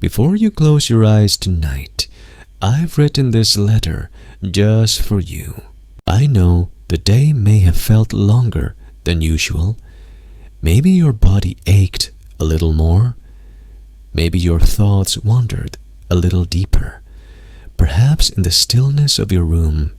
Before you close your eyes tonight, I've written this letter just for you. I know the day may have felt longer than usual. Maybe your body ached a little more. Maybe your thoughts wandered a little deeper. Perhaps in the stillness of your room,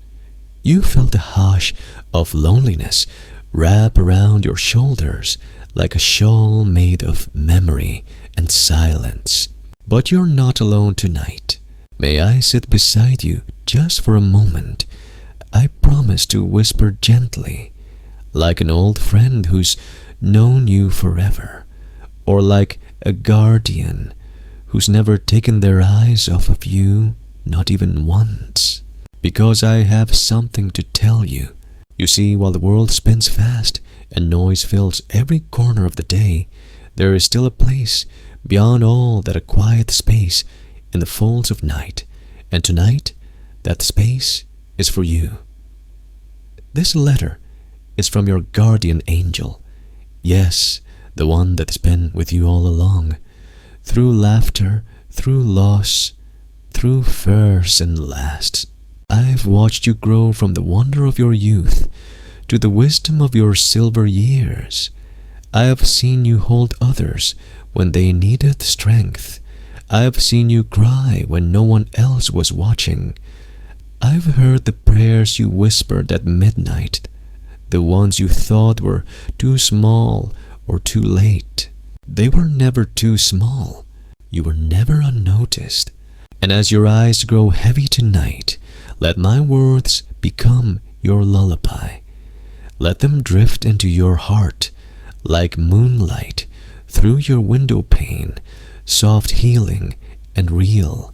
you felt the hush of loneliness wrap around your shoulders like a shawl made of memory and silence. But you're not alone tonight. May I sit beside you just for a moment? I promise to whisper gently, like an old friend who's known you forever, or like a guardian who's never taken their eyes off of you, not even once. Because I have something to tell you. You see, while the world spins fast and noise fills every corner of the day, there is still a place beyond all that, a quiet space in the folds of night. And tonight, that space is for you. This letter is from your guardian angel. Yes, the one that's been with you all along. Through laughter, through loss, through firsts and lasts. I've watched you grow from the wonder of your youth to the wisdom of your silver years. I have seen you hold others when they needed strength. I have seen you cry when no one else was watching. I've heard the prayers you whispered at midnight, the ones you thought were too small or too late. They were never too small. You were never unnoticed. And as your eyes grow heavy tonight, let my words become your lullaby. Let them drift into your heart like moonlight through your window pane, soft, healing, and real.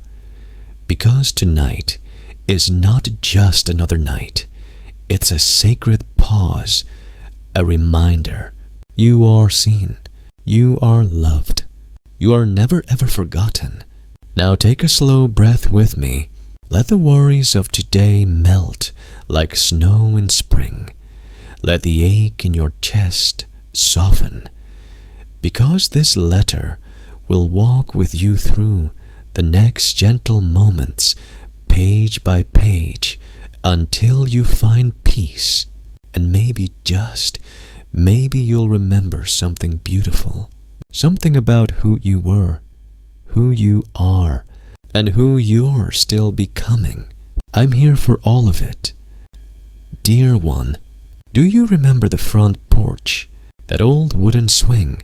Because tonight is not just another night. It's a sacred pause, a reminder. You are seen. You are loved. You are never ever forgotten. Now take a slow breath with me. Let the worries of today melt like snow in spring. Let the ache in your chest soften. Because this letter will walk with you through the next gentle moments, page by page, until you find peace. And maybe, just maybe, you'll remember something beautiful. Something about who you were, who you are, and who you're still becoming. I'm here for all of it. Dear one, do you remember the front porch? That old wooden swing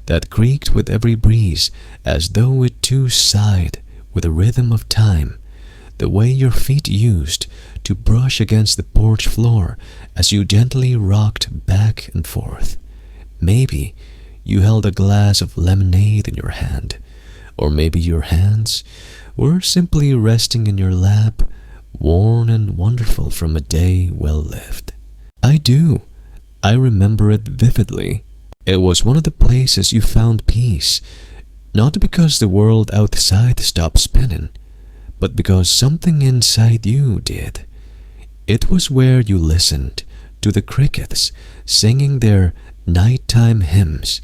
that creaked with every breeze as though it too sighed with the rhythm of time. The way your feet used to brush against the porch floor as you gently rocked back and forth. Maybe you held a glass of lemonade in your hand, or maybe your hands were simply resting in your lap, worn and wonderful from a day well lived. I do. I remember it vividly. It was one of the places you found peace, not because the world outside stopped spinning, but because something inside you did. It was where you listened to the crickets singing their nighttime hymns.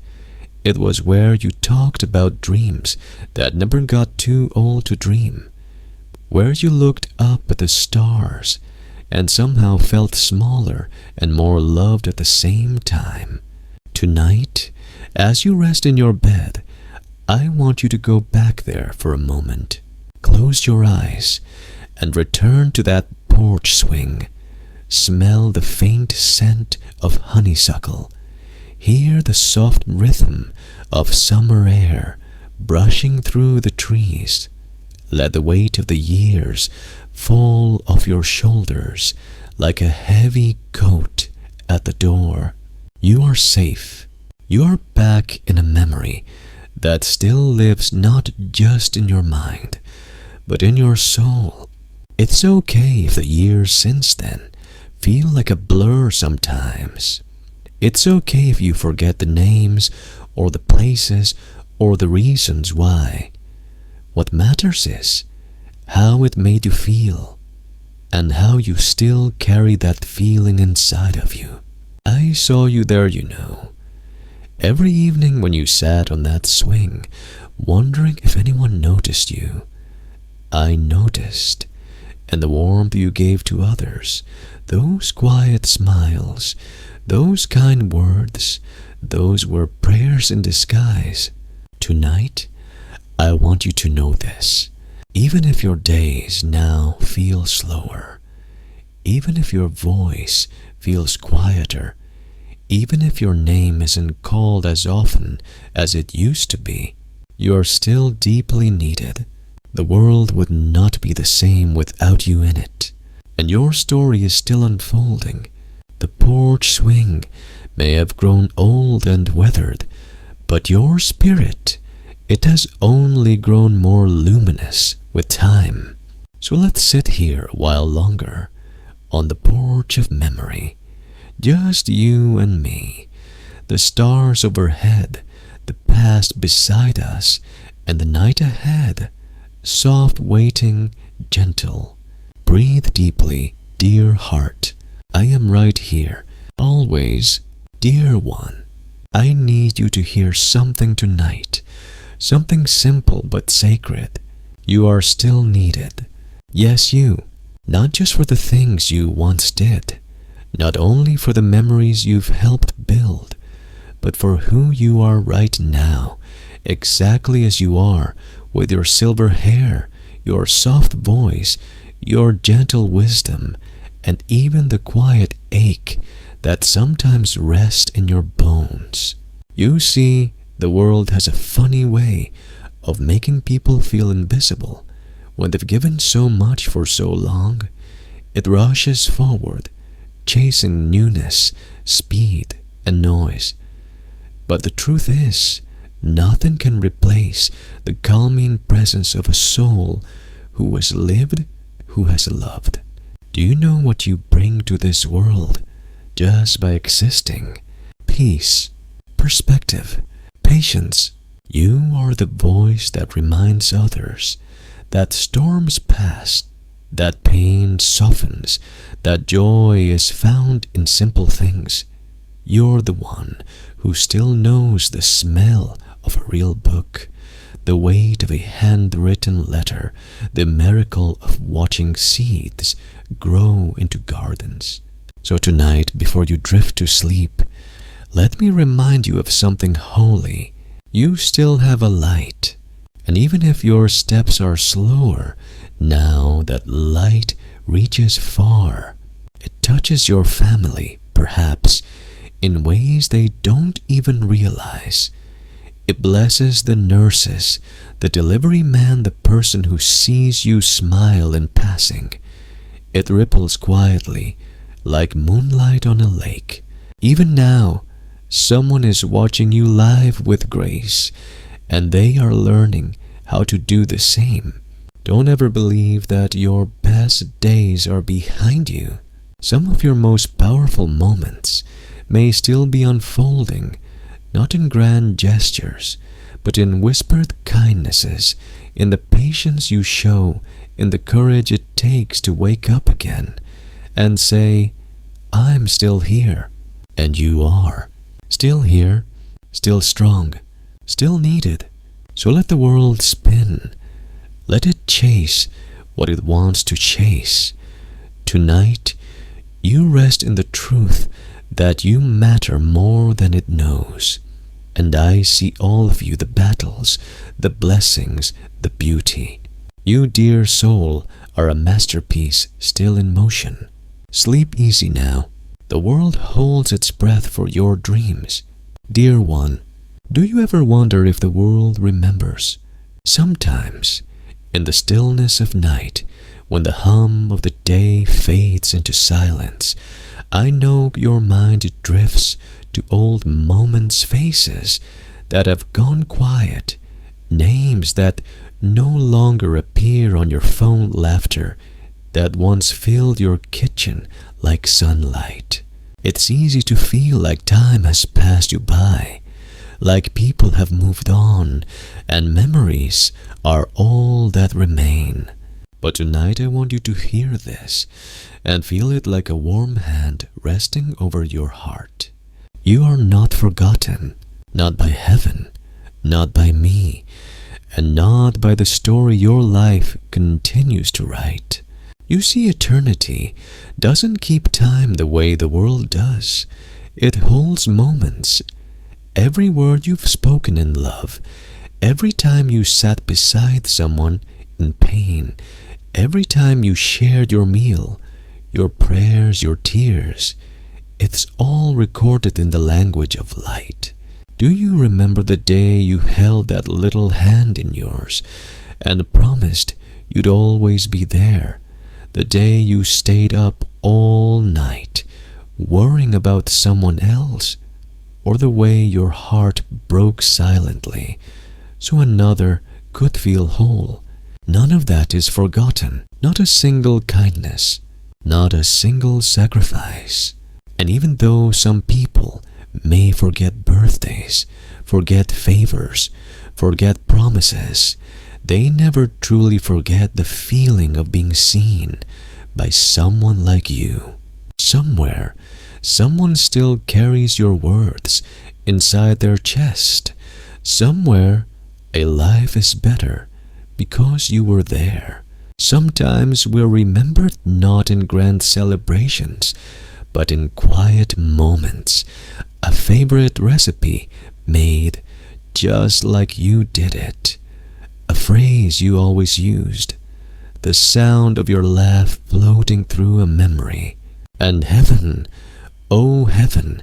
It was where you talked about dreams that never got too old to dream, where you looked up at the stars and somehow felt smaller and more loved at the same time. Tonight, as you rest in your bed, I want you to go back there for a moment. Close your eyes and return to that porch swing. Smell the faint scent of honeysuckle. Hear the soft rhythm of summer air brushing through the trees. Let the weight of the years fall off your shoulders like a heavy coat at the door. You are safe. You are back in a memory that still lives not just in your mind, but in your soul. It's okay if the years since then feel like a blur sometimes. It's okay if you forget the names or the places or the reasons why. What matters is how it made you feel and how you still carry that feeling inside of you. I saw you there, you know. Every evening when you sat on that swing, wondering if anyone noticed you. I noticed, and the warmth you gave to others, those quiet smiles, those kind words, those were prayers in disguise. Tonight, I want you to know this. Even if your days now feel slower, even if your voice feels quieter, even if your name isn't called as often as it used to be, you are still deeply needed. The world would not be the same without you in it, and your story is still unfolding. The porch swing may have grown old and weathered, but your spirit, it has only grown more luminous with time. So let's sit here a while longer, on the porch of memory, just you and me, the stars overhead, the past beside us, and the night ahead, soft waiting, gentle. Breathe deeply, dear heart. I am right here, always, dear one. I need you to hear something tonight, something simple but sacred. You are still needed. Yes, you. Not just for the things you once did, not only for the memories you've helped build, but for who you are right now, exactly as you are, with your silver hair, your soft voice, your gentle wisdom, and even the quiet ache that sometimes rests in your bones. You see, the world has a funny way of making people feel invisible. When they've given so much for so long, it rushes forward, chasing newness, speed, and noise. But the truth is, nothing can replace the calming presence of a soul who has lived, who has loved. Do you know what you bring to this world just by existing? Peace, perspective, patience. You are the voice that reminds others that storms pass, that pain softens, that joy is found in simple things. You're the one who still knows the smell of a real book, the weight of a handwritten letter, the miracle of watching seeds grow into gardens. So tonight, before you drift to sleep, let me remind you of something holy. You still have a light. And even if your steps are slower, now that light reaches far. It touches your family, perhaps, in ways they don't even realize. It blesses the nurses, the delivery man, the person who sees you smile in passing. It ripples quietly, like moonlight on a lake. Even now, someone is watching you live with grace, and they are learning how to do the same. Don't ever believe that your best days are behind you. Some of your most powerful moments may still be unfolding, not in grand gestures, but in whispered kindnesses, in the patience you show, in the courage it takes to wake up again and say, I'm still here. And you are. Still here, still strong, still needed. So let the world spin. Let it chase what it wants to chase. Tonight, you rest in the truth that you matter more than it knows. And I see all of you, the battles, the blessings, the beauty. You, dear soul, are a masterpiece still in motion. Sleep easy now. The world holds its breath for your dreams. Dear one, do you ever wonder if the world remembers? Sometimes, in the stillness of night, when the hum of the day fades into silence, I know your mind drifts to old moments, faces that have gone quiet, names that no longer appear on your phone, laughter that once filled your kitchen like sunlight. It's easy to feel like time has passed you by, like people have moved on, and memories are all that remain. But tonight I want you to hear this and feel it like a warm hand resting over your heart. You are not forgotten, not by heaven, not by me, and not by the story your life continues to write. You see, eternity doesn't keep time the way the world does. It holds moments. Every word you've spoken in love, every time you sat beside someone in pain, every time you shared your meal, your prayers, your tears, it's all recorded in the language of light. Do you remember the day you held that little hand in yours and promised you'd always be there? The day you stayed up all night, worrying about someone else, or the way your heart broke silently so another could feel whole. None of that is forgotten, not a single kindness, not a single sacrifice. And even though some people may forget birthdays, forget favors, forget promises, they never truly forget the feeling of being seen by someone like you. Somewhere, someone still carries your words inside their chest. Somewhere, a life is better because you were there. Sometimes we're remembered not in grand celebrations, but in quiet moments. A favorite recipe made just like you did it. A phrase you always used. The sound of your laugh floating through a memory. And heaven, oh heaven,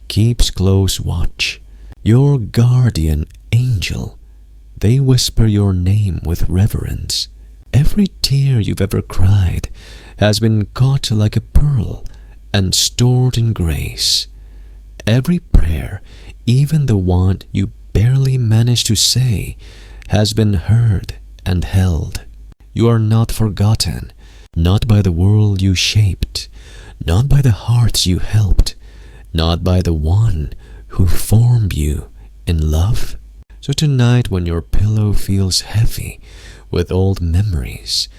keeps close watch. Your guardian angel. They whisper your name with reverence. Every tear you've ever cried has been caught like a pearl and stored in grace. Every prayer, even the one you barely managed to say, has been heard and held. You are not forgotten, not by the world you shaped, not by the hearts you helped, not by the one who formed you in love. So tonight, when your pillow feels heavy with old memories,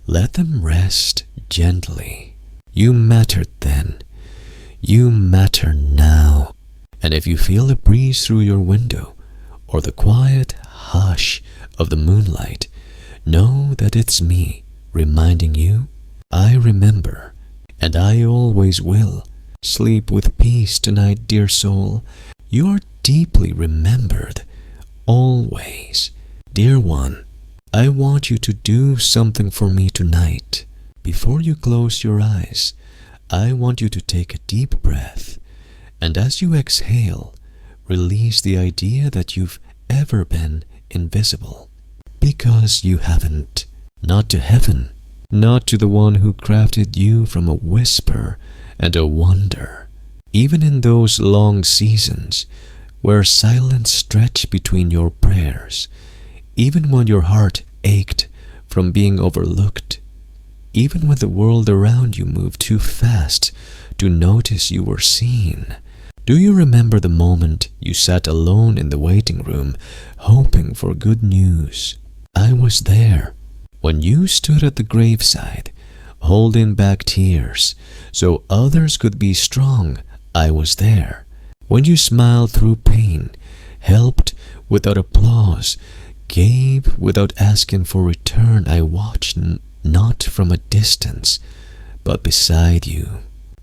let them rest gently. You mattered then. You matter now. And if you feel a breeze through your window or the quiet hush of the moonlight, know that it's me reminding you, I remember, and I always will. Sleep with peace tonight, dear soul. You are deeply remembered, always. Dear one, I want you to do something for me tonight. Before you close your eyes, I want you to take a deep breath, and as you exhale, release the idea that you've ever been invisible. Because you haven't. Not to heaven, not to the one who crafted you from a whisper and a wonder. Even in those long seasons where silence stretched between your prayers, even when your heart ached from being overlooked, even when the world around you moved too fast to notice you were seen. Do you remember the moment you sat alone in the waiting room, hoping for good news? I was there. When you stood at the graveside, holding back tears so others could be strong, I was there. When you smiled through pain, helped without applause, gave without asking for return, I watched not from a distance, but beside you.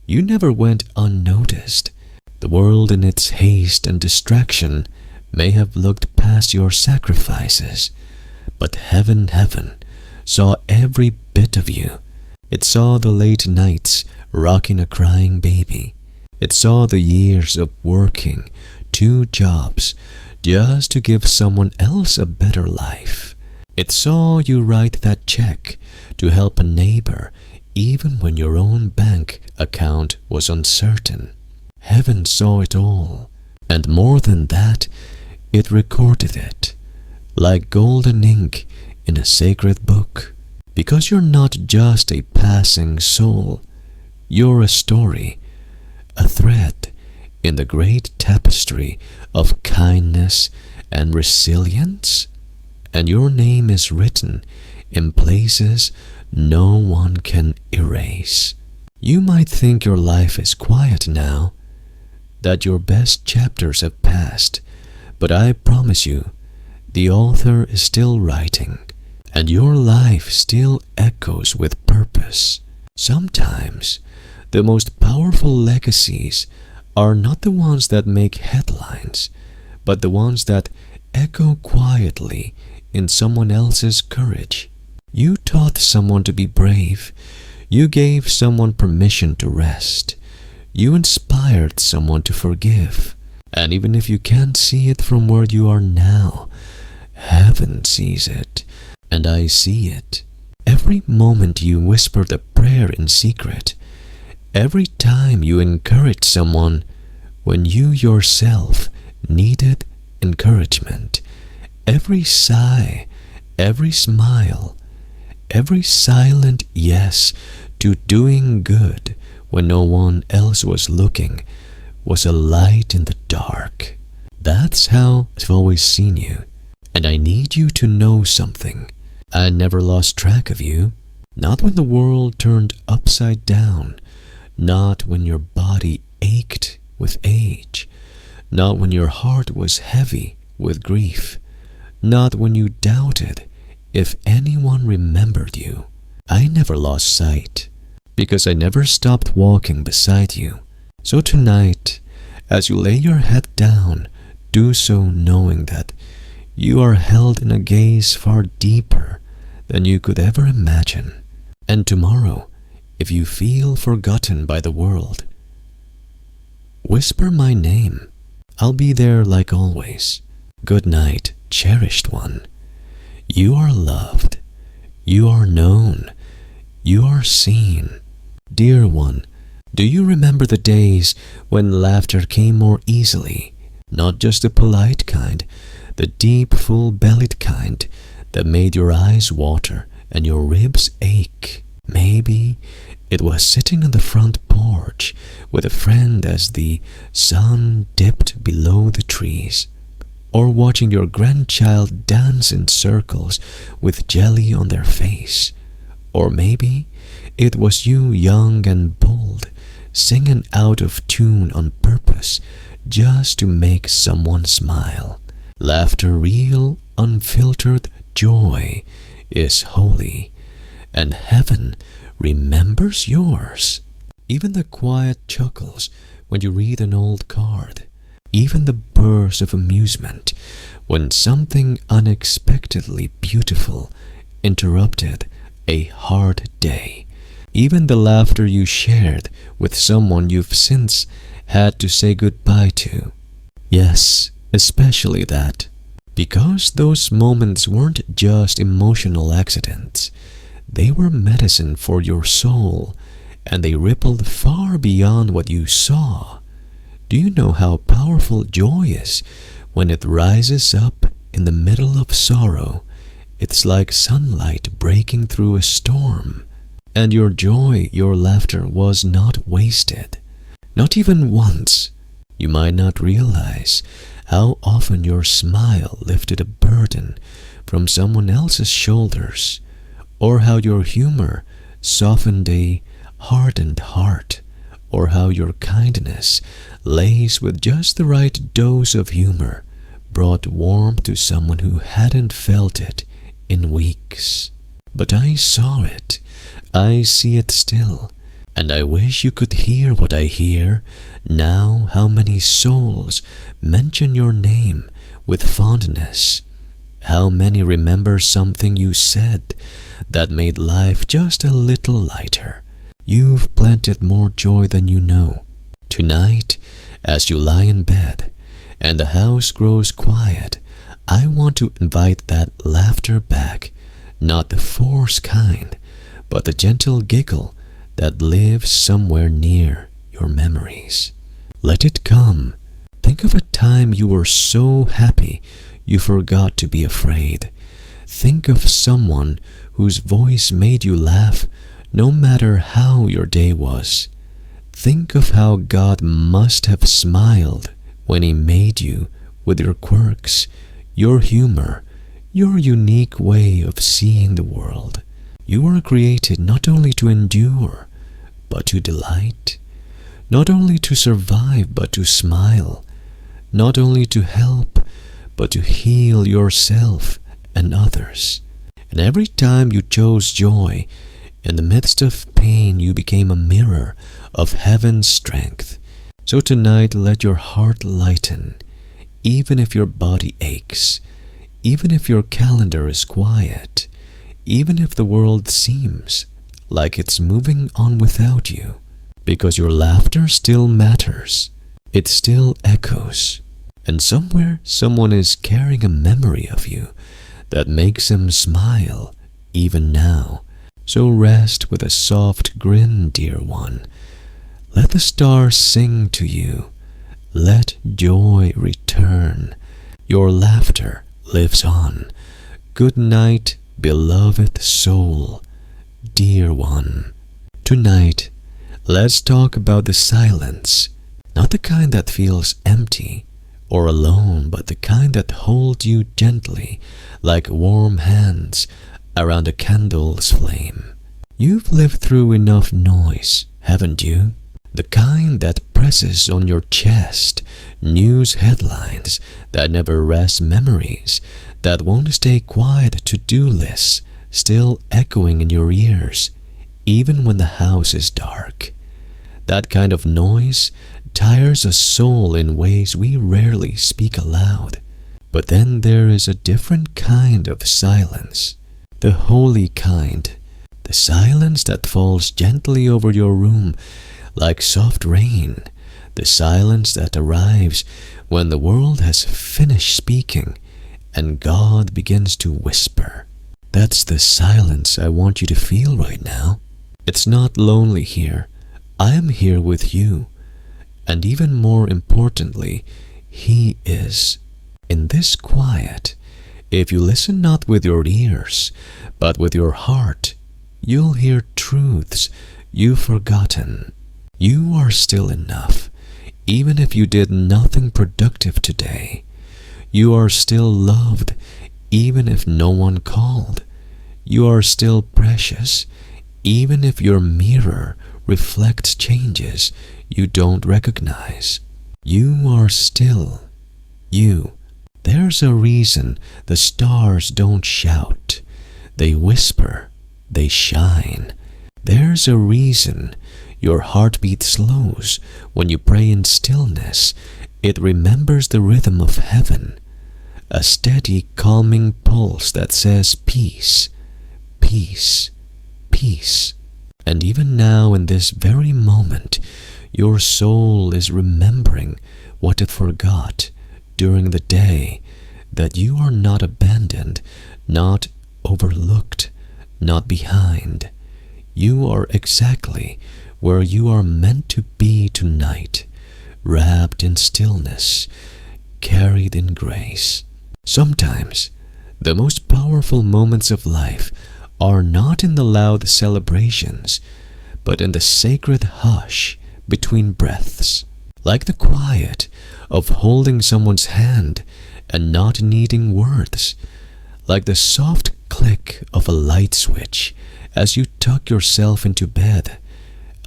You never went unnoticed. The world in its haste and distraction may have looked past your sacrifices, but heaven saw every bit of you. It saw the late nights rocking a crying baby. It saw the years of working 2 jobs just to give someone else a better life. It saw you write that check to help a neighbor even when your own bank account was uncertain. Heaven saw it all, and more than that, it recorded it, like golden ink in a sacred book. Because you're not just a passing soul, you're a story, a thread in the great tapestry of kindness and resilience, and your name is written in places no one can erase. You might think your life is quiet now, that your best chapters have passed, but I promise you, the author is still writing, and your life still echoes with purpose. Sometimes, the most powerful legacies are not the ones that make headlines, but the ones that echo quietly in someone else's courage. You taught someone to be brave. You gave someone permission to rest. You inspired someone to forgive. And even if you can't see it from where you are now, heaven sees it, and I see it. Every moment you whispered a prayer in secret, every time you encouraged someone when you yourself needed encouragement, every sigh, every smile, every silent yes to doing good when no one else was looking was a light in the dark. That's how I've always seen you, and I need you to know something. I never lost track of you, not when the world turned upside down, not when your body ached with age, not when your heart was heavy with grief, not when you doubted if anyone remembered you. I never lost sight, because I never stopped walking beside you. So tonight, as you lay your head down, do so knowing that you are held in a gaze far deeper than you could ever imagine. And tomorrow, if you feel forgotten by the world, whisper my name. I'll be there like always. Good night, cherished one. You are loved. You are known. You are seen. Dear one, do you remember the days when laughter came more easily? Not just the polite kind, the deep, full-bellied kind that made your eyes water and your ribs ache. Maybe it was sitting on the front porch with a friend as the sun dipped below the trees, or watching your grandchild dance in circles with jelly on their face. Or maybe it was you, young and bold, singing out of tune on purpose just to make someone smile. Laughter, real, unfiltered joy, is holy, and heaven remembers yours. Even the quiet chuckles when you read an old card, even the bursts of amusement when something unexpectedly beautiful interrupted a hard day, even the laughter you shared with someone you've since had to say goodbye to. Yes, especially that, because those moments weren't just emotional accidents. They were medicine for your soul, and they rippled far beyond what you saw. Do you know how powerful joy is when it rises up in the middle of sorrow? It's like sunlight breaking through a storm. And your joy, your laughter was not wasted. Not even once. You might not realize how often your smile lifted a burden from someone else's shoulders, or how your humor softened a hardened heart, or how your kindness, laced with just the right dose of humor, brought warmth to someone who hadn't felt it in weeks. But I saw it. I see it still, and I wish you could hear what I hear now. How many souls mention your name with fondness? How many remember something you said that made life just a little lighter? You've planted more joy than you know. Tonight, as you lie in bed and the house grows quiet, I want to invite that laughter back, not the forced kind, but the gentle giggle that lives somewhere near your memories. Let it come. Think of a time you were so happy you forgot to be afraid. Think of someone whose voice made you laugh no matter how your day was. Think of how God must have smiled when He made you with your quirks, your humor, your unique way of seeing the world. You were created not only to endure, but to delight, not only to survive, but to smile, not only to help, but to heal yourself and others. And every time you chose joy, in the midst of pain you became a mirror of heaven's strength. So tonight let your heart lighten, even if your body aches, even if your calendar is quiet, even if the world seems like it's moving on without you, because your laughter still matters. It still echoes, and somewhere someone is carrying a memory of you that makes them smile even now. So rest with a soft grin, dear one. Let the stars sing to you. Let joy return. Your laughter lives on. Good night, beloved soul, dear one. Tonight, let's talk about the silence. Not the kind that feels empty or alone, but the kind that holds you gently, like warm hands around a candle's flame. You've lived through enough noise, haven't you? The kind that presses on your chest, news headlines that never rest, memories that won't stay quiet, to-do lists still echoing in your ears, even when the house is dark. That kind of noise tires a soul in ways we rarely speak aloud. But then there is a different kind of silence, the holy kind, the silence that falls gently over your room like soft rain, the silence that arrives when the world has finished speaking and God begins to whisper. That's the silence I want you to feel right now. It's not lonely here. I am here with you. And even more importantly, He is. In this quiet, if you listen not with your ears, but with your heart, you'll hear truths you've forgotten. You are still enough, even if you did nothing productive today. You are still loved, even if no one called. You are still precious, even if your mirror reflects changes you don't recognize. You are still you. There's a reason the stars don't shout. They whisper, they shine. There's a reason your heartbeat slows when you pray in stillness. It remembers the rhythm of heaven, a steady, calming pulse that says peace, peace, peace. And even now, in this very moment, your soul is remembering what it forgot during the day, that you are not abandoned, not overlooked, not behind. You are exactly where you are meant to be tonight, wrapped in stillness, carried in grace. Sometimes, the most powerful moments of life are not in the loud celebrations, but in the sacred hush between breaths, like the quiet of holding someone's hand and not needing words, like the soft click of a light switch as you tuck yourself into bed,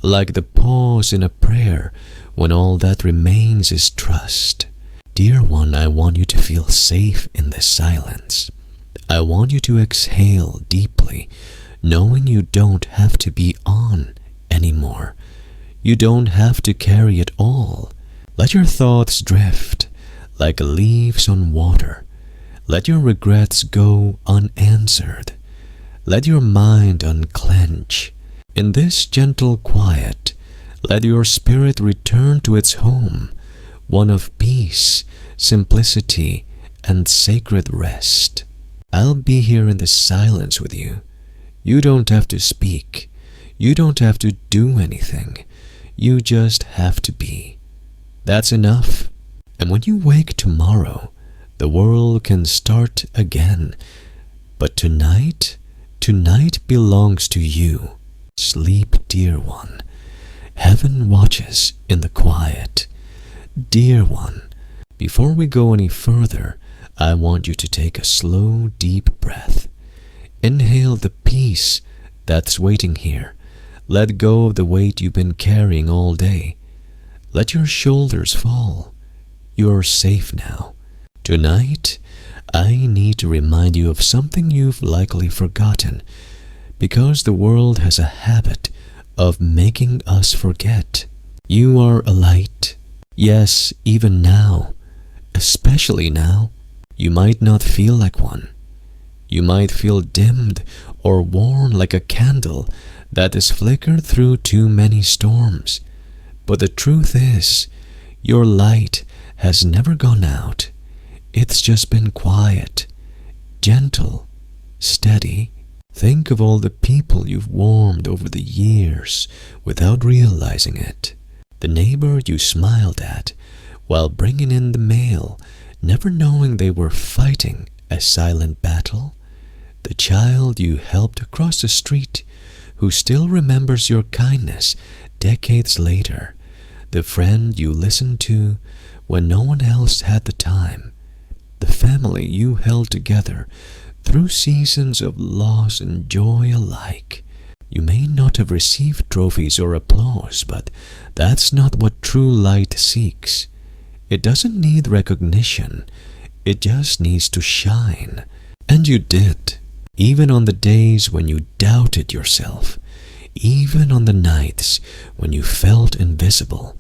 like the pause in a prayer when all that remains is trust. Dear one, I want you to feel safe in this silence. I want you to exhale deeply, knowing you don't have to be on anymore. You don't have to carry it all. Let your thoughts drift like leaves on water. Let your regrets go unanswered. Let your mind unclench. In this gentle quiet, let your spirit return to its home, one of peace, simplicity, and sacred rest. I'll be here in the silence with you. You don't have to speak. You don't have to do anything. You just have to be. That's enough. And when you wake tomorrow, the world can start again. But tonight belongs to you. Sleep, dear one. Heaven watches in the quiet. Dear one, before we go any further, I want you to take a slow, deep breath. Inhale the peace that's waiting here. Let go of the weight you've been carrying all day. Let your shoulders fall. You're safe now. Tonight, I need to remind you of something you've likely forgotten, because the world has a habit of making us forget. You are a light. Yes, even now, especially now, you might not feel like one. You might feel dimmed or worn like a candle that is flickered through too many storms. But the truth is, your light has never gone out. It's just been quiet, gentle, steady. Think of all the people you've warmed over the years without realizing it. The neighbor you smiled at while bringing in the mail, never knowing they were fighting a silent battle. The child you helped cross the street, who still remembers your kindness decades later. The friend you listened to when no one else had the time. The family you held together through seasons of loss and joy alike. You may not have received trophies or applause, but that's not what true light seeks. It doesn't need recognition. It just needs to shine. And you did. Even on the days when you doubted yourself. Even on the nights when you felt invisible.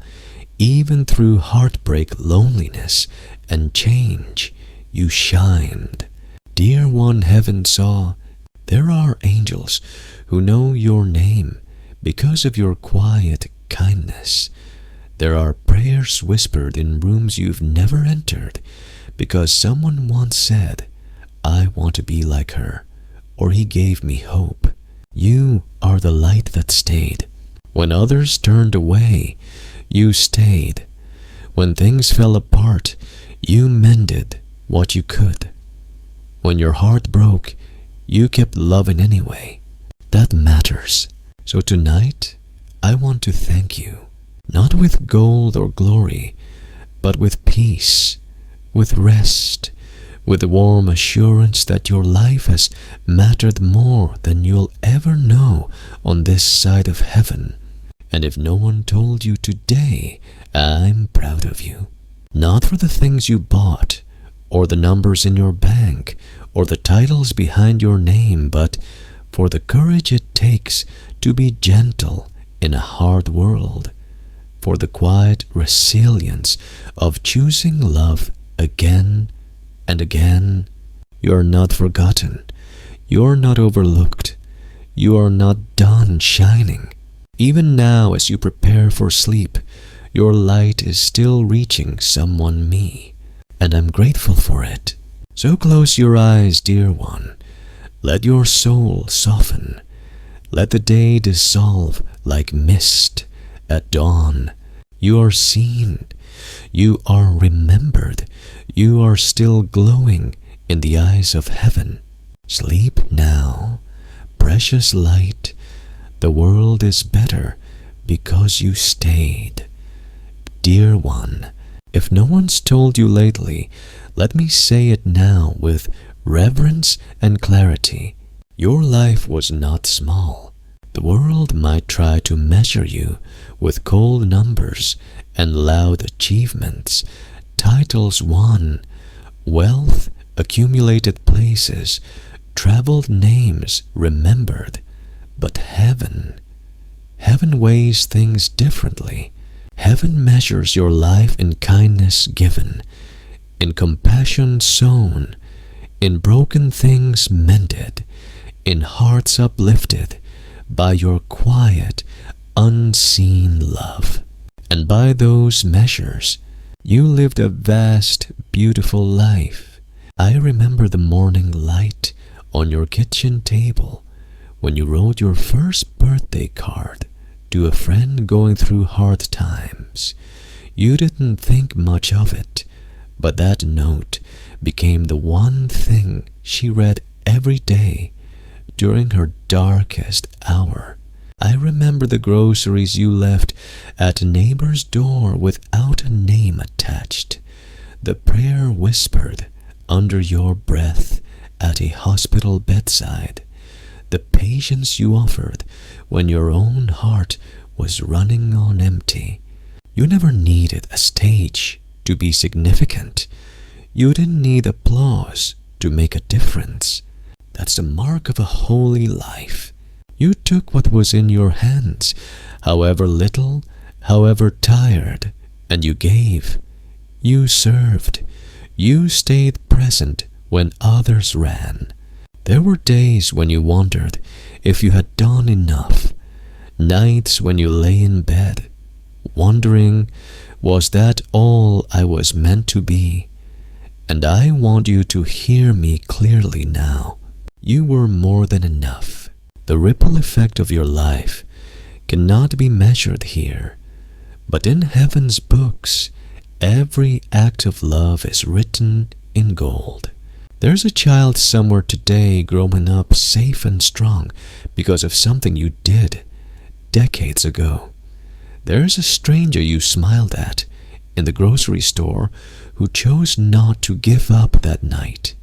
Even through heartbreak, loneliness, and change, you shined. Dear one, heaven saw, there are angels who know your name because of your quiet kindness. There are prayers whispered in rooms you've never entered because someone once said, I want to be like her, or he gave me hope. You are the light that stayed. When others turned away, you stayed. When things fell apart, you mended what you could. When your heart broke, you kept loving anyway. That matters. So tonight, I want to thank you. Not with gold or glory, but with peace, with rest, with the warm assurance that your life has mattered more than you'll ever know on this side of heaven. And if no one told you today, I'm proud of you. Not for the things you bought, or the numbers in your bank, or the titles behind your name, but for the courage it takes to be gentle in a hard world, for the quiet resilience of choosing love again and again. You're not forgotten. You're not overlooked. You are not done shining. Even now, as you prepare for sleep, your light is still reaching someone me, and I'm grateful for it. So close your eyes, dear one. Let your soul soften. Let the day dissolve like mist at dawn. You are seen. You are remembered. You are still glowing in the eyes of heaven. Sleep now, precious light. The world is better because you stayed. Dear one, if no one's told you lately, let me say it now with reverence and clarity. Your life was not small. The world might try to measure you with cold numbers and loud achievements, titles won, wealth, accumulated places, traveled names remembered. But heaven weighs things differently. Heaven measures your life in kindness given, in compassion sown, in broken things mended, in hearts uplifted by your quiet, unseen love. And by those measures, you lived a vast, beautiful life. I remember the morning light on your kitchen table when you wrote your first birthday card to a friend going through hard times. You didn't think much of it, but that note became the one thing she read every day during her darkest hour. I remember the groceries you left at a neighbor's door without a name attached, the prayer whispered under your breath at a hospital bedside, the patience you offered when your own heart was running on empty. You never needed a stage to be significant. You didn't need applause to make a difference. That's the mark of a holy life. You took what was in your hands, however little, however tired, and you gave. You served. You stayed present when others ran. There were days when you wondered if you had done enough. Nights when you lay in bed, wondering, was that all I was meant to be? And I want you to hear me clearly now. You were more than enough. The ripple effect of your life cannot be measured here. But in heaven's books, every act of love is written in gold. There's a child somewhere today growing up safe and strong because of something you did decades ago. There's a stranger you smiled at in the grocery store who chose not to give up that night.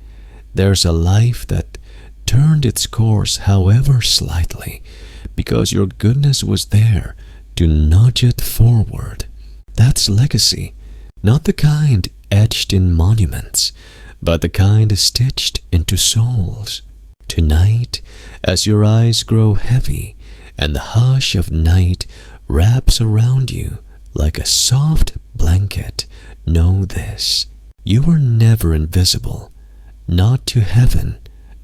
There's a life that turned its course however slightly because your goodness was there to nudge it forward. That's legacy, not the kind etched in monuments, but the kind stitched into souls. Tonight, as your eyes grow heavy and the hush of night wraps around you like a soft blanket, know this: you were never invisible, not to heaven,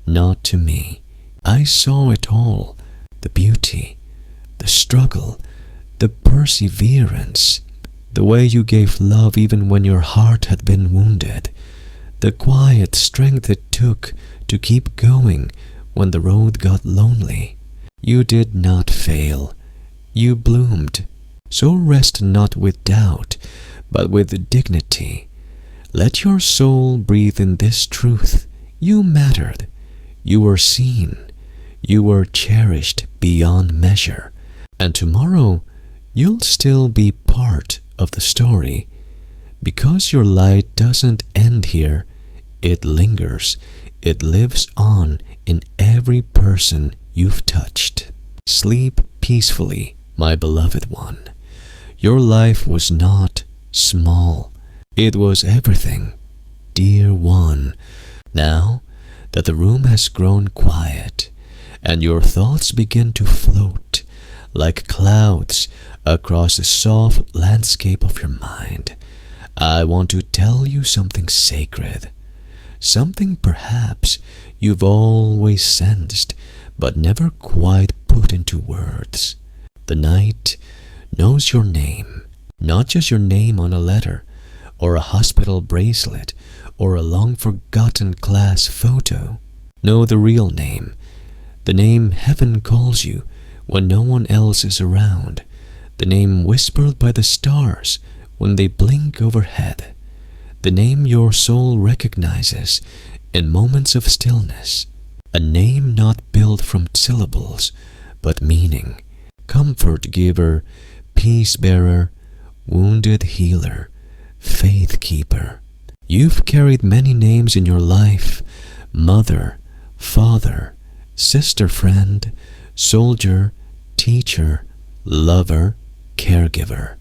not to me. I saw it all, the beauty, the struggle, the perseverance, the way you gave love even when your heart had been wounded, the quiet strength it took to keep going when the road got lonely. You did not fail. You bloomed. So rest not with doubt, but with dignity. Let your soul breathe in this truth. You mattered. You were seen. You were cherished beyond measure. And tomorrow, you'll still be part of the story. Because your light doesn't end here, it lingers. It lives on in every person you've touched. Sleep peacefully, my beloved one. Your life was not small. It was everything, dear one. Now that the room has grown quiet and your thoughts begin to float like clouds across the soft landscape of your mind, I want to tell you something sacred, something perhaps you've always sensed but never quite put into words. The night knows your name, not just your name on a letter or a hospital bracelet or a long-forgotten class photo. No, the real name, the name heaven calls you when no one else is around, the name whispered by the stars when they blink overhead, the name your soul recognizes in moments of stillness, a name not built from syllables but meaning, comfort giver, peace bearer, wounded healer, faith keeper. You've carried many names in your life: mother, father, sister, friend, soldier, teacher, lover, caregiver.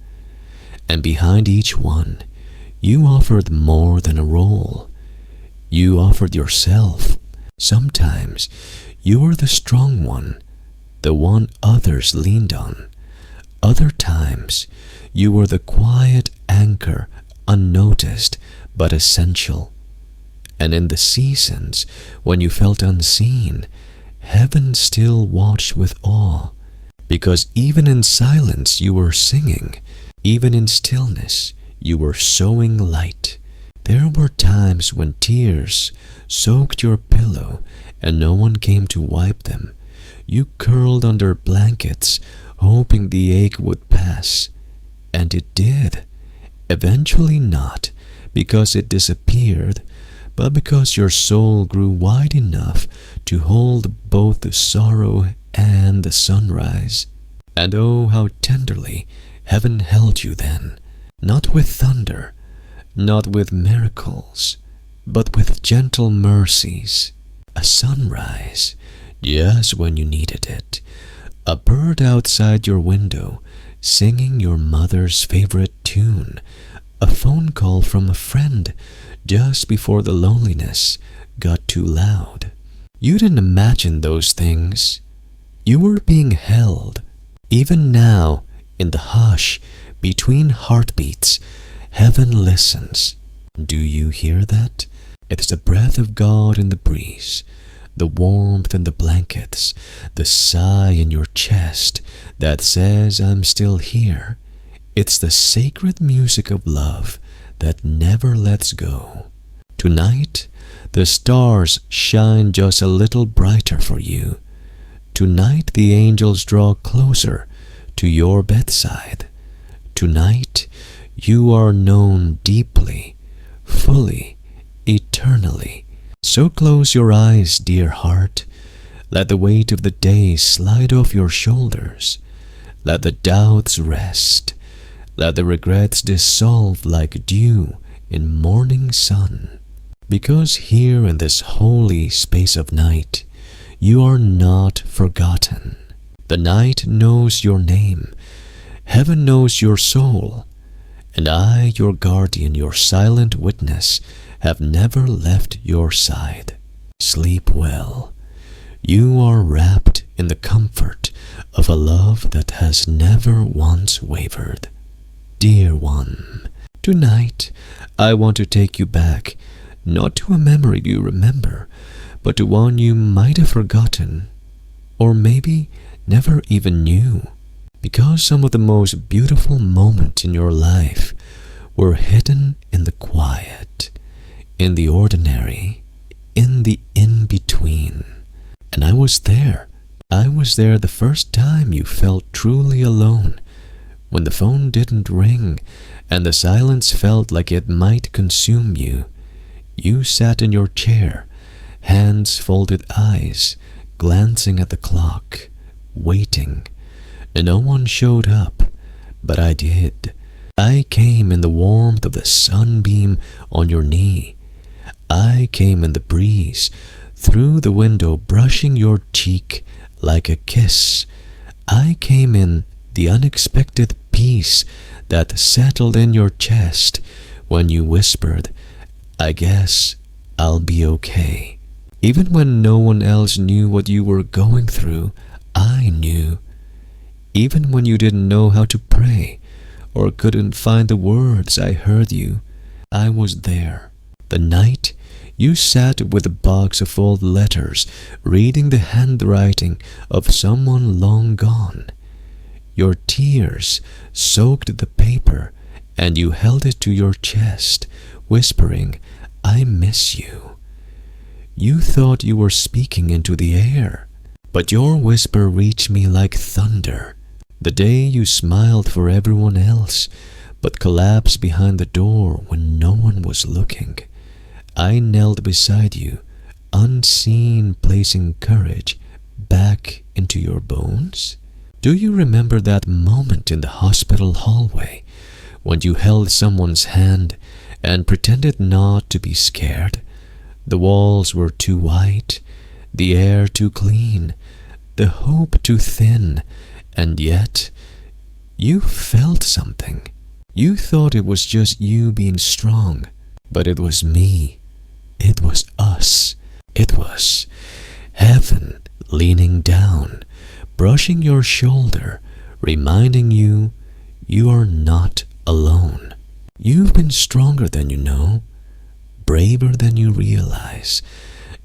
And behind each one, you offered more than a role. You offered yourself. Sometimes you were the strong one, the one others leaned on. Other times you were the quiet anchor, unnoticed but essential. And in the seasons when you felt unseen, heaven still watched with awe, because even in silence you were singing, even in stillness you were sowing light. There were times when tears soaked your pillow and no one came to wipe them. You curled under blankets, hoping the ache would pass. And it did. Eventually not because it disappeared, but because your soul grew wide enough to hold both the sorrow and the sunrise. And oh, how tenderly heaven held you then, not with thunder, not with miracles, but with gentle mercies. A sunrise, just when you needed it. A bird outside your window, singing your mother's favorite tune. A phone call from a friend, just before the loneliness got too loud. You didn't imagine those things. You were being held. Even now, in the hush between heartbeats, heaven listens. Do you hear that? It's the breath of God in the breeze, the warmth in the blankets, the sigh in your chest that says I'm still here. It's the sacred music of love that never lets go. Tonight, the stars shine just a little brighter for you. Tonight, the angels draw closer to your bedside. Tonight, you are known deeply, fully, eternally. So close your eyes, dear heart. Let the weight of the day slide off your shoulders. Let the doubts rest. Let the regrets dissolve like dew in morning sun. Because here in this holy space of night, you are not forgotten. The night knows your name. Heaven knows your soul. And I, your guardian, your silent witness, have never left your side. Sleep well. You are wrapped in the comfort of a love that has never once wavered. Dear one, tonight I want to take you back, not to a memory you remember, but to one you might have forgotten, or maybe never even knew, because some of the most beautiful moments in your life were hidden in the quiet, in the ordinary, in the in-between. And I was there. I was there the first time you felt truly alone, when the phone didn't ring and the silence felt like it might consume you. You sat in your chair, hands folded, eyes glancing at the clock, waiting, and no one showed up, but I did. I came in the warmth of the sunbeam on your knee. I came in the breeze through the window, brushing your cheek like a kiss. I came in the unexpected peace that settled in your chest when you whispered, I guess I'll be okay. Even when no one else knew what you were going through, I knew. Even when you didn't know how to pray or couldn't find the words, I heard you. I was there. The night you sat with a box of old letters, reading the handwriting of someone long gone. Your tears soaked the paper, and you held it to your chest, whispering, I miss you. You thought you were speaking into the air, but your whisper reached me like thunder. The day you smiled for everyone else, but collapsed behind the door when no one was looking. I knelt beside you, unseen, placing courage back into your bones. Do you remember that moment in the hospital hallway when you held someone's hand and pretended not to be scared? The walls were too white, the air too clean, the hope too thin, and yet you felt something. You thought it was just you being strong, but it was me. It was us. It was heaven leaning down, brushing your shoulder, reminding you you are not alone. You've been stronger than you know, braver than you realize,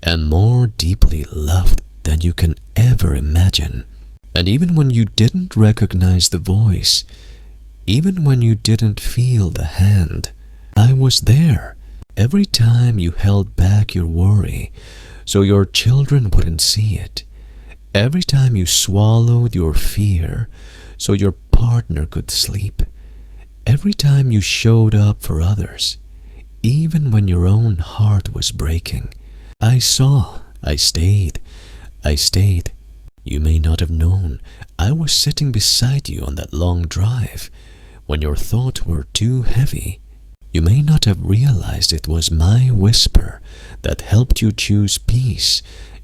and more deeply loved than you can ever imagine. And even when you didn't recognize the voice, even when you didn't feel the hand, I was there. Every time you held back your worry so your children wouldn't see it. Every time you swallowed your fear so your partner could sleep. Every time you showed up for others, even when your own heart was breaking. I saw, I stayed. You may not have known I was sitting beside you on that long drive when your thoughts were too heavy. You may not have realized it was my whisper that helped you choose peace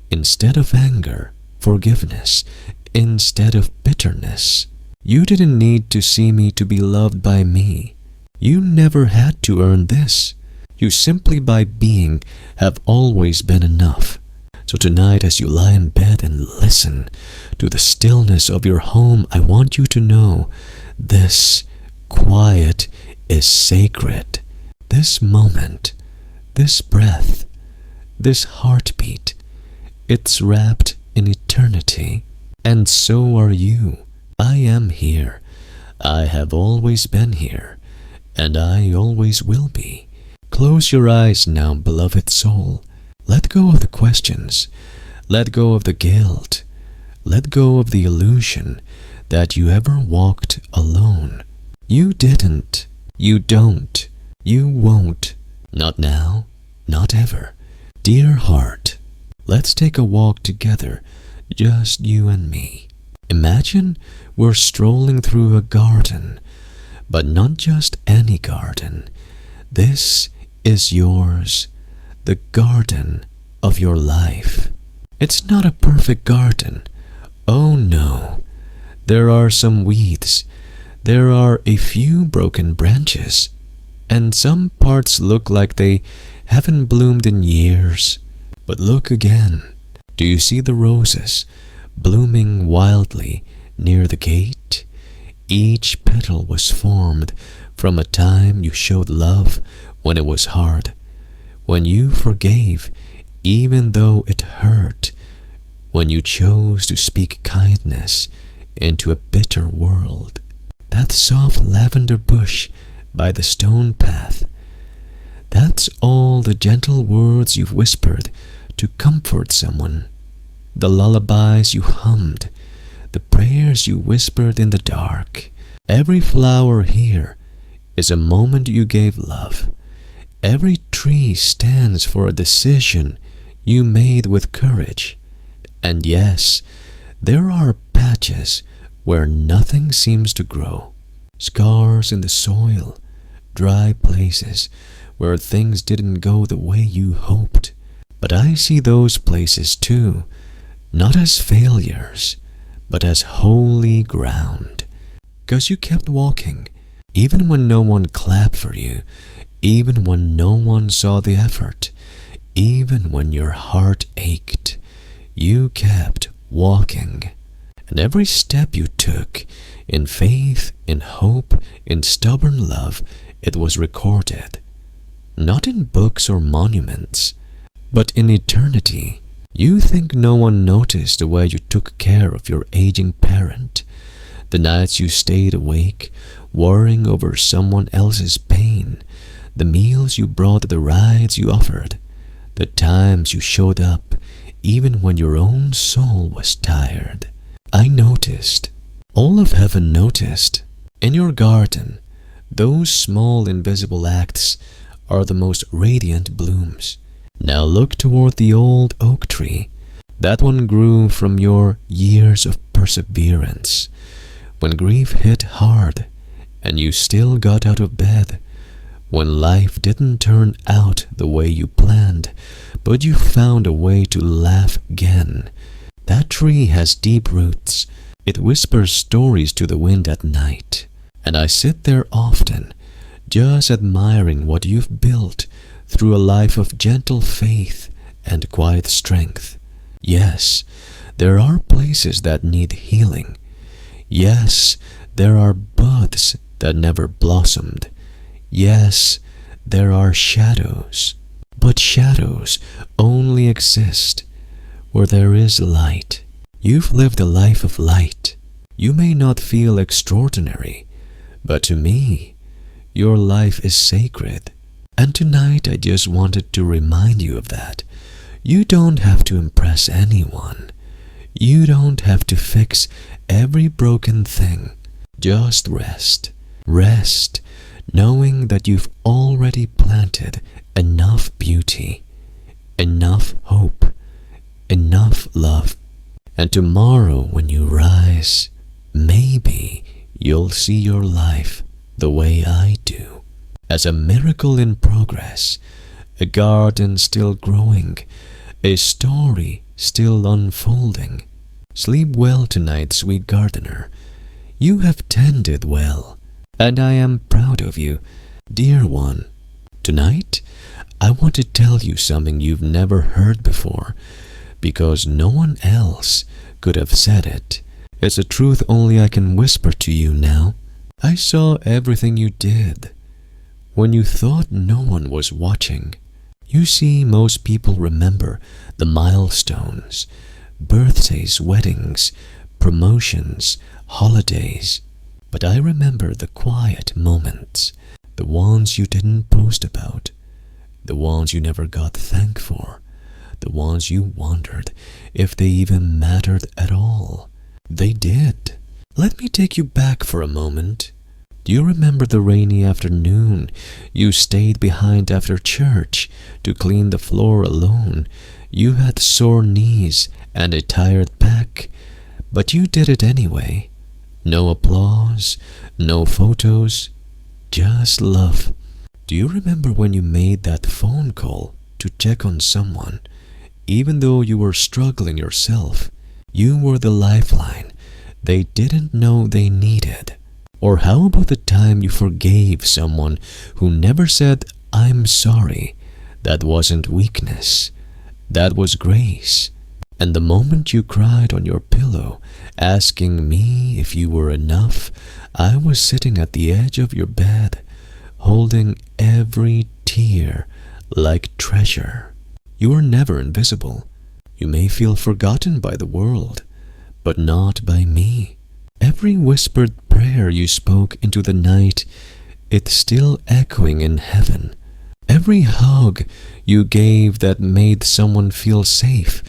instead of anger, forgiveness instead of bitterness. You didn't need to see me to be loved by me. You never had to earn this. You simply by being have always been enough. So tonight, as you lie in bed and listen to the stillness of your home, I want you to know this quiet is sacred. This moment, this breath, this heartbeat, it's wrapped in eternity. And so are you. I am here. I have always been here. And I always will be. Close your eyes now, beloved soul. Let go of the questions. Let go of the guilt. Let go of the illusion that you ever walked alone. You didn't. You don't. You won't. Not now. Not ever. Dear heart, let's take a walk together, just you and me. Imagine we're strolling through a garden, but not just any garden. This is yours, the garden of your life. It's not a perfect garden. Oh no. There are some weeds. There are a few broken branches. And some parts look like they haven't bloomed in years. But look again. Do you see the roses blooming wildly near the gate? Each petal was formed from a time you showed love when it was hard, when you forgave even though it hurt, when you chose to speak kindness into a bitter world. That soft lavender bush by the stone path, that's all the gentle words you've whispered to comfort someone, the lullabies you hummed, the prayers you whispered in the dark. Every flower here is a moment you gave love. Every tree stands for a decision you made with courage. And yes, there are patches where nothing seems to grow, scars in the soil, dry places where things didn't go the way you hoped. But I see those places too, not as failures, but as holy ground. 'Cause you kept walking, even when no one clapped for you, even when no one saw the effort, even when your heart ached, you kept walking. And every step you took, in faith, in hope, in stubborn love, it was recorded. Not in books or monuments, but in eternity. You think no one noticed the way you took care of your aging parent, the nights you stayed awake, worrying over someone else's pain, the meals you brought, the rides you offered, the times you showed up, even when your own soul was tired. I noticed. All of heaven noticed. In your garden, those small invisible acts are the most radiant blooms. Now look toward the old oak tree. That one grew from your years of perseverance. When grief hit hard and you still got out of bed, when life didn't turn out the way you planned, but you found a way to laugh again. That tree has deep roots. It whispers stories to the wind at night. And I sit there often, just admiring what you've built through a life of gentle faith and quiet strength. Yes, there are places that need healing. Yes, there are buds that never blossomed. Yes, there are shadows. But shadows only exist where there is light. You've lived a life of light. You may not feel extraordinary, but to me, your life is sacred. And tonight I just wanted to remind you of that. You don't have to impress anyone. You don't have to fix every broken thing. Just rest. Rest, knowing that you've already planted enough beauty, enough hope, enough love. And tomorrow when you rise, maybe you'll see your life the way I do, as a miracle in progress, a garden still growing, a story still unfolding. Sleep well tonight, sweet gardener. You have tended well, and I am proud of you, dear one. Tonight, I want to tell you something you've never heard before, because no one else could have said it. It's a truth only I can whisper to you now. I saw everything you did when you thought no one was watching. You see, most people remember the milestones, birthdays, weddings, promotions, holidays. But I remember the quiet moments, the ones you didn't post about, the ones you never got thanked for, the ones you wondered if they even mattered at all. They did. Let me take you back for a moment. Do you remember the rainy afternoon you stayed behind after church to clean the floor alone? You had sore knees and a tired back, but you did it anyway. No applause, no photos, just love. Do you remember when you made that phone call to check on someone, even though you were struggling yourself? You were the lifeline they didn't know they needed. Or how about the time you forgave someone who never said, "I'm sorry"? That wasn't weakness. That was grace. And the moment you cried on your pillow, asking me if you were enough, I was sitting at the edge of your bed, holding every tear like treasure. You are never invisible. You may feel forgotten by the world, but not by me. Every whispered prayer you spoke into the night, it's still echoing in heaven. Every hug you gave that made someone feel safe,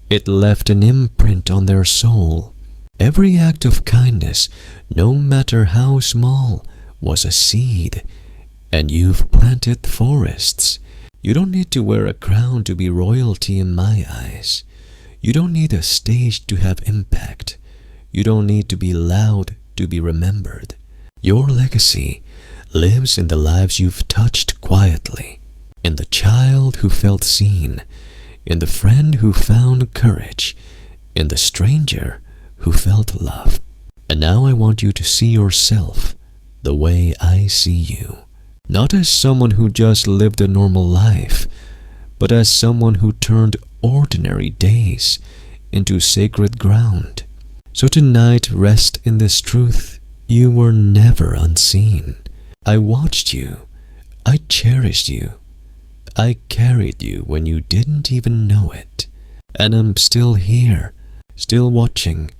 it left an imprint on their soul. Every act of kindness, no matter how small, was a seed, and you've planted forests. You don't need to wear a crown to be royalty in my eyes. You don't need a stage to have impact. You don't need to be loud to be remembered. Your legacy lives in the lives you've touched quietly, in the child who felt seen, in the friend who found courage, in the stranger who felt love. And now I want you to see yourself the way I see you. Not as someone who just lived a normal life, but as someone who turned ordinary days into sacred ground. So tonight, rest in this truth. You were never unseen. I watched you. I cherished you. I carried you when you didn't even know it. And I'm still here, still watching,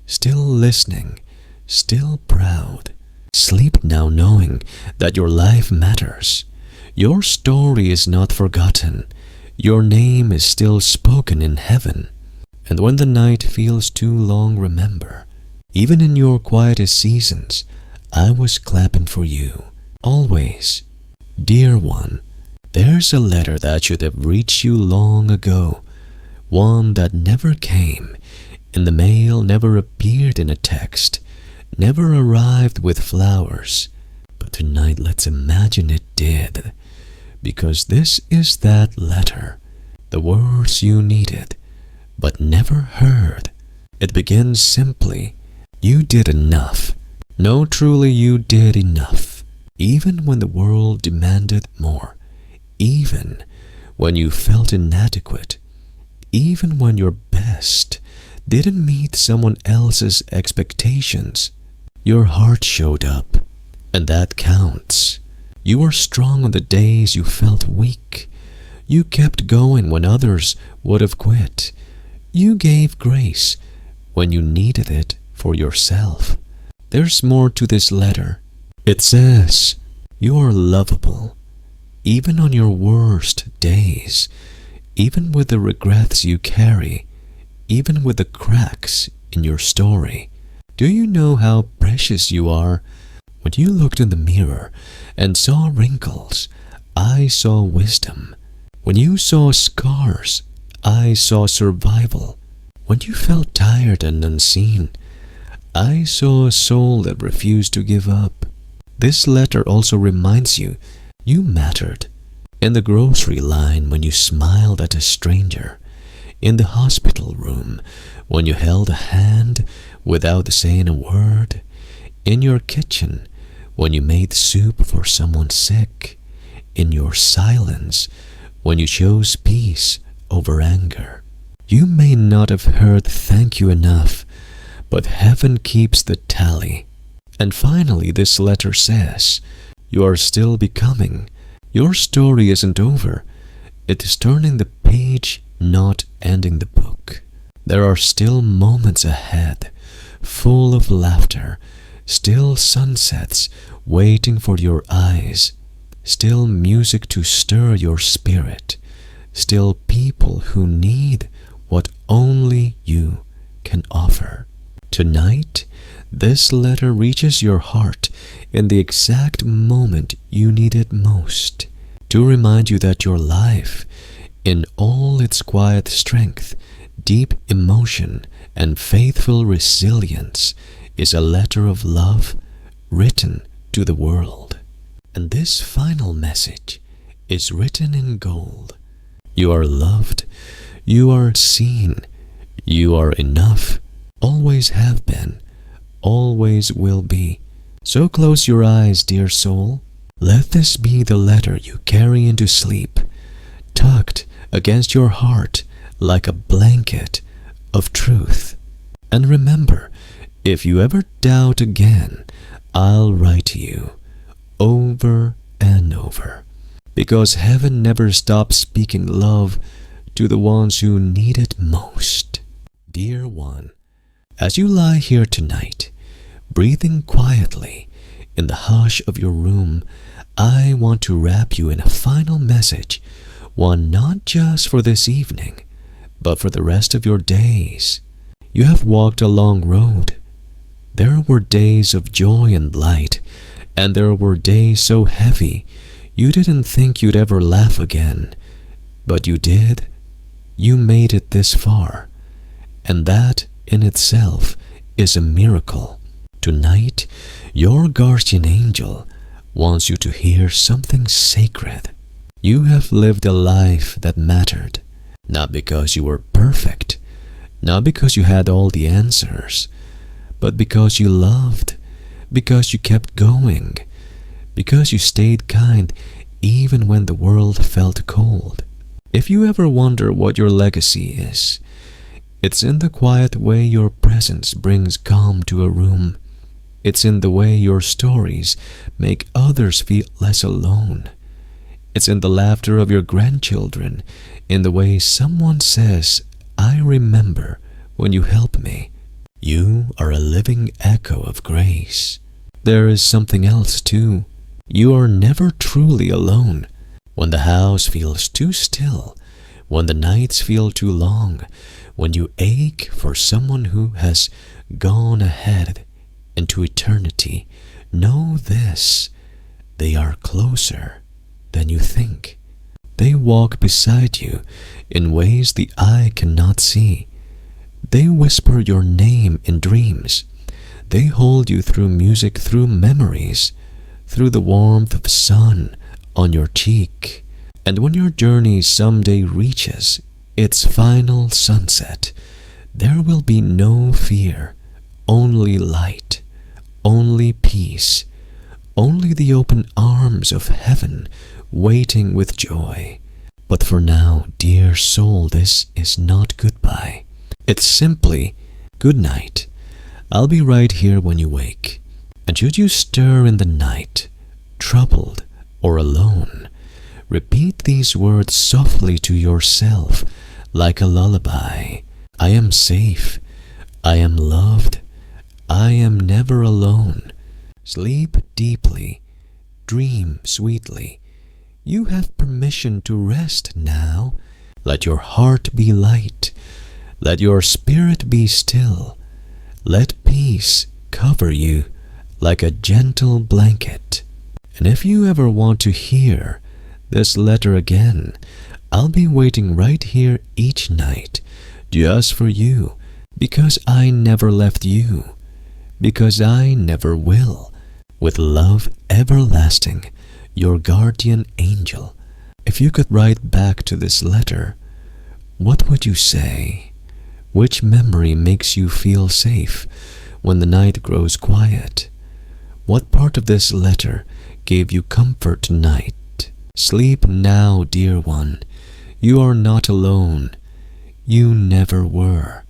still listening, still proud. Sleep now knowing that your life matters. Your story is not forgotten. Your name is still spoken in heaven. And when the night feels too long, remember, even in your quietest seasons, I was clapping for you, always. Dear one, there's a letter that should have reached you long ago, one that never came in the mail, never appeared in a text, never arrived with flowers. But tonight, let's imagine it did, because this is that letter, the words you needed, but never heard. It begins simply, you did enough. No, truly you did enough. Even when the world demanded more. Even when you felt inadequate. Even when your best didn't meet someone else's expectations. Your heart showed up, and that counts. You were strong on the days you felt weak. You kept going when others would have quit. You gave grace when you needed it for yourself. There's more to this letter. It says, you are lovable, even on your worst days, even with the regrets you carry, even with the cracks in your story. Do you know how precious you are? When you looked in the mirror and saw wrinkles, I saw wisdom. When you saw scars, I saw survival. When you felt tired and unseen, I saw a soul that refused to give up. This letter also reminds you, you mattered. In the grocery line when you smiled at a stranger. In the hospital room when you held a hand without saying a word. In your kitchen when you made soup for someone sick. in your silence when you chose peace over anger. You may not have heard thank you enough, but heaven keeps the tally. And finally, this letter says, you are still becoming. Your story isn't over. It is turning the page, not ending the book. There are still moments ahead, full of laughter, still sunsets waiting for your eyes, still music to stir your spirit, still people who need what only you can offer. Tonight, this letter reaches your heart in the exact moment you need it most, to remind you that your life, in all its quiet strength, deep emotion, and faithful resilience, is a letter of love written to the world. And this final message is written in gold. You are loved, you are seen, you are enough, always have been, always will be. So close your eyes, dear soul. Let this be the letter you carry into sleep, tucked against your heart like a blanket of truth. And remember, if you ever doubt again, I'll write to you over and over, because heaven never stops speaking love to the ones who need it most. Dear one, as you lie here tonight, breathing quietly in the hush of your room, I want to wrap you in a final message, one not just for this evening, but for the rest of your days. You have walked a long road. There were days of joy and light, and there were days so heavy you didn't think you'd ever laugh again. But you did. You made it this far, and that in itself is a miracle. Tonight, your guardian angel wants you to hear something sacred. You have lived a life that mattered, not because you were perfect, not because you had all the answers, but because you loved, because you kept going, because you stayed kind even when the world felt cold. If you ever wonder what your legacy is, it's in the quiet way your presence brings calm to a room. It's in the way your stories make others feel less alone. It's in the laughter of your grandchildren, in the way someone says, I remember when you helped me. You are a living echo of grace. There is something else too. You are never truly alone. When the house feels too still, when the nights feel too long, when you ache for someone who has gone ahead into eternity, know this: they are closer than you think. They walk beside you in ways the eye cannot see. They whisper your name in dreams. They hold you through music, through memories, through the warmth of sun on your cheek. And when your journey someday reaches its final sunset, there will be no fear, only light, only peace, only the open arms of heaven waiting with joy. But for now, dear soul, this is not goodbye. It's simply good night. I'll be right here when you wake. And should you stir in the night, troubled or alone, repeat these words softly to yourself like a lullaby. I am safe. I am loved. I am never alone. Sleep deeply. Dream sweetly. You have permission to rest now. Let your heart be light. Let your spirit be still. Let peace cover you like a gentle blanket. And if you ever want to hear this letter again, I'll be waiting right here each night just for you, because I never left you, because I never will. With love everlasting, your guardian angel. If you could write back to this letter, what would you say? Which memory makes you feel safe when the night grows quiet? What part of this letter gave you comfort tonight? Sleep now, dear one. You are not alone. You never were.